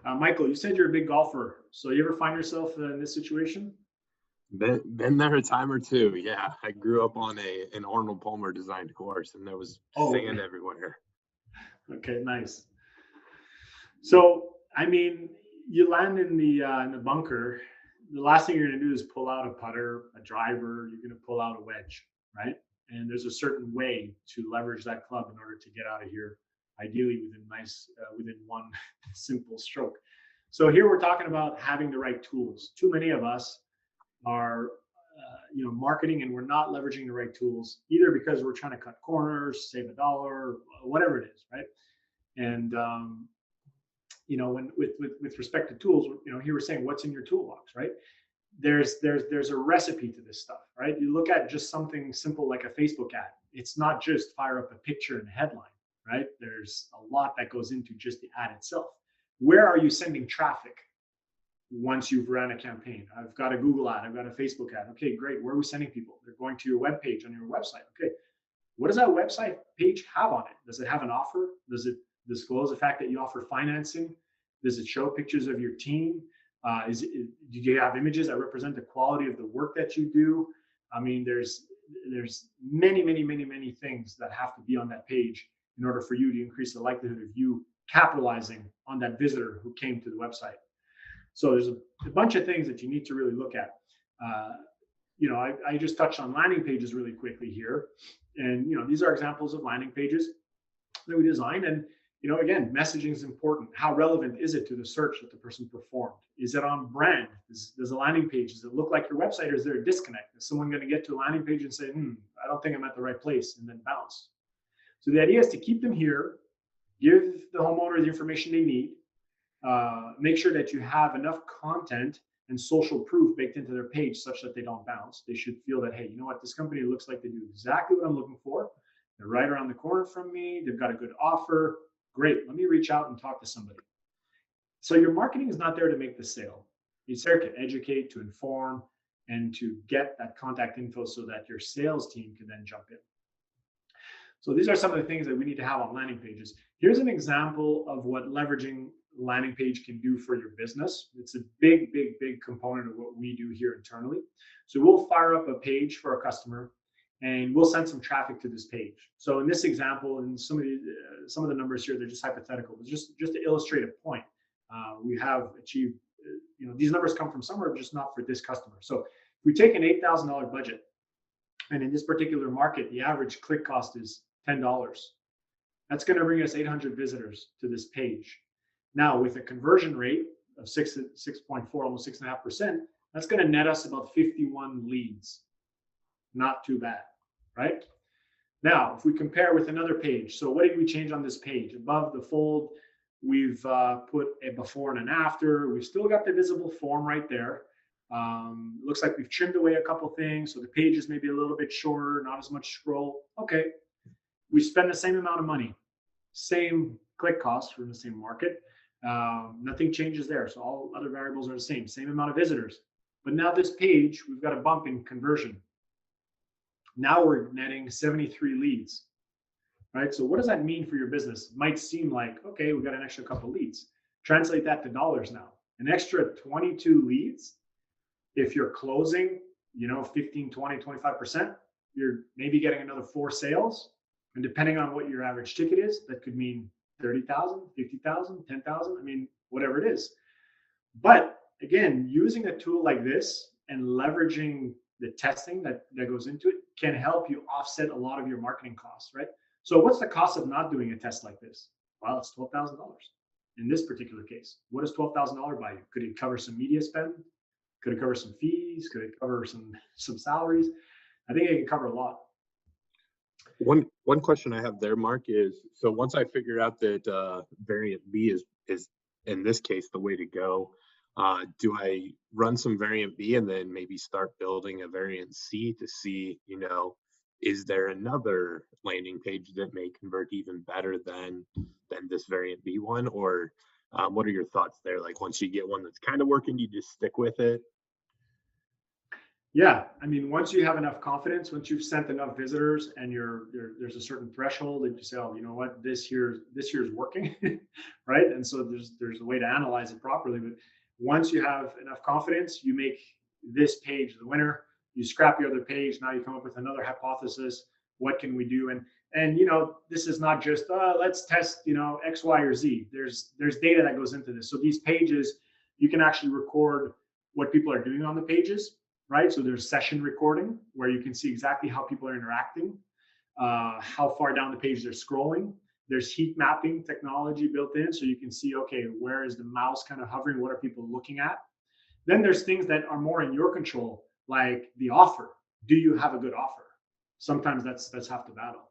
Michael, you said you're a big golfer. So you ever find yourself in this situation? Been there a time or two. Yeah, I grew up on an Arnold Palmer designed course, and there was Oh, sand everywhere. okay, nice. So, I mean, you land in the bunker. The last thing you're going to do is pull out a putter, a driver. You're going to pull out a wedge, right? And there's a certain way to leverage that club in order to get out of here, ideally within one simple stroke. So here we're talking about having the right tools. Too many of us are, marketing, and we're not leveraging the right tools either because we're trying to cut corners, save a dollar, whatever it is, right? And when with respect to tools, here we're saying what's in your toolbox, right? There's a recipe to this stuff, right? You look at just something simple like a Facebook ad. It's not just fire up a picture and a headline, right? There's a lot that goes into just the ad itself. Where are you sending traffic once you've ran a campaign? I've got a Google ad, I've got a Facebook ad. Okay, great. Where are we sending people? They're going to your web page on your website. Okay, what does that website page have on it? Does it have an offer? Does it disclose the fact that you offer financing? Does it show pictures of your team? Do you have images that represent the quality of the work that you do? I mean, there's many things that have to be on that page in order for you to increase the likelihood of you capitalizing on that visitor who came to the website. So there's a bunch of things that you need to really look at. I just touched on landing pages really quickly here. And, these are examples of landing pages that we designed. And, again, messaging is important. How relevant is it to the search that the person performed? Is it on brand? Does a landing page, does it look like your website, or is there a disconnect? Is someone going to get to a landing page and say, I don't think I'm at the right place, and then bounce? So the idea is to keep them here, give the homeowner the information they need, make sure that you have enough content and social proof baked into their page such that they don't bounce. They should feel that, hey, you know what, this company looks like they do exactly what I'm looking for. They're right around the corner from me. They've got a good offer. Great. Let me reach out and talk to somebody. So your marketing is not there to make the sale. It's there to educate, to inform, and to get that contact info so that your sales team can then jump in. So these are some of the things that we need to have on landing pages. Here's an example of what leveraging landing page can do for your business. It's a big component of what we do here internally. So we'll fire up a page for a customer, and we'll send some traffic to this page. So in this example, and some of the numbers here, they're just hypothetical, but just to illustrate a point. We have achieved, these numbers come from somewhere, just not for this customer. So if we take an $8,000 budget, and in this particular market, the average click cost is $10. That's going to bring us 800 visitors to this page. Now, with a conversion rate of 6.4, almost 6.5%, that's going to net us about 51 leads. Not too bad, right? Now, if we compare with another page, so what did we change on this page? Above the fold, we've put a before and an after. We've still got the visible form right there. Looks like we've trimmed away a couple things, so the page is maybe a little bit shorter, not as much scroll. Okay, we spend the same amount of money, same click costs from the same market. Nothing changes there. So all other variables are the same amount of visitors. But now this page, we've got a bump in conversion. Now we're netting 73 leads, right? So what does that mean for your business? It might seem like, okay, we got an extra couple leads. Translate that to dollars now. An extra 22 leads, if you're closing, 15, 20, 25%, you're maybe getting another 4 sales. And depending on what your average ticket is, that could mean 30,000, 50,000, 10,000, I mean, whatever it is. But again, using a tool like this and leveraging the testing that goes into it can help you offset a lot of your marketing costs, right? So what's the cost of not doing a test like this? Well, it's $12,000 in this particular case. What does $12,000 buy you? Could it cover some media spend? Could it cover some fees? Could it cover some salaries? I think it can cover a lot. One question I have there, Mark, is so once I figure out that variant B is in this case the way to go, do I run some variant B and then maybe start building a variant C to see, is there another landing page that may convert even better than this variant B one? Or what are your thoughts there? Like once you get one that's kind of working, you just stick with it? Yeah, I mean, once you have enough confidence, once you've sent enough visitors, and there's a certain threshold that you say, oh, you know what, this year's working, right? And so there's a way to analyze it properly. But once you have enough confidence, you make this page the winner. You scrap your other page. Now you come up with another hypothesis. What can we do? And this is not just let's test X, Y, or Z. There's data that goes into this. So these pages, you can actually record what people are doing on the pages, right? So there's session recording where you can see exactly how people are interacting, how far down the page they're scrolling. There's heat mapping technology built in, so you can see, okay, where is the mouse kind of hovering? What are people looking at? Then there's things that are more in your control, like the offer. Do you have a good offer? Sometimes that's half the battle.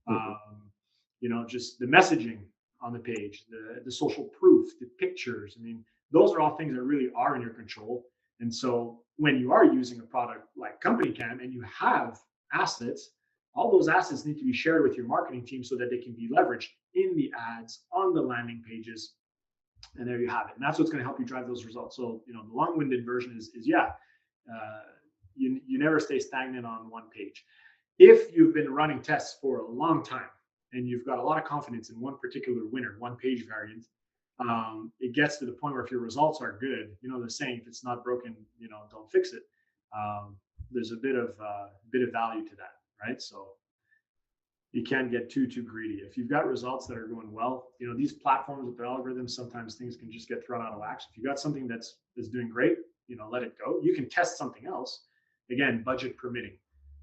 Mhm. Just the messaging on the page, the social proof, the pictures. I mean, those are all things that really are in your control. And so when you are using a product like CompanyCam and you have assets, all those assets need to be shared with your marketing team so that they can be leveraged in the ads, on the landing pages, and there you have it. And that's what's going to help you drive those results. So, the long-winded version is yeah, you never stay stagnant on one page. If you've been running tests for a long time and you've got a lot of confidence in one particular winner, one page variant, it gets to the point where if your results are good, the saying, if it's not broken, don't fix it. There's a bit of value to that, right? So you can't get too greedy. If you've got results that are going well, these platforms with their algorithms, sometimes things can just get thrown out of whack. If you got something that's doing great, let it go. You can test something else, again, budget permitting.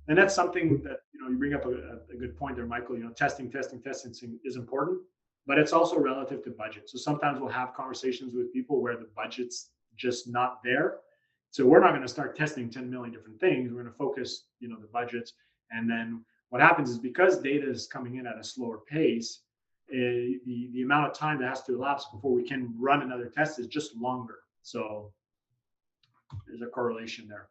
And that's something that you bring up a good point there, Michael. Testing is important, but it's also relative to budget. So sometimes we'll have conversations with people where the budget's just not there. So we're not going to start testing 10 million different things. We're going to focus, the budgets. And then what happens is, because data is coming in at a slower pace, the amount of time that has to elapse before we can run another test is just longer. So there's a correlation there.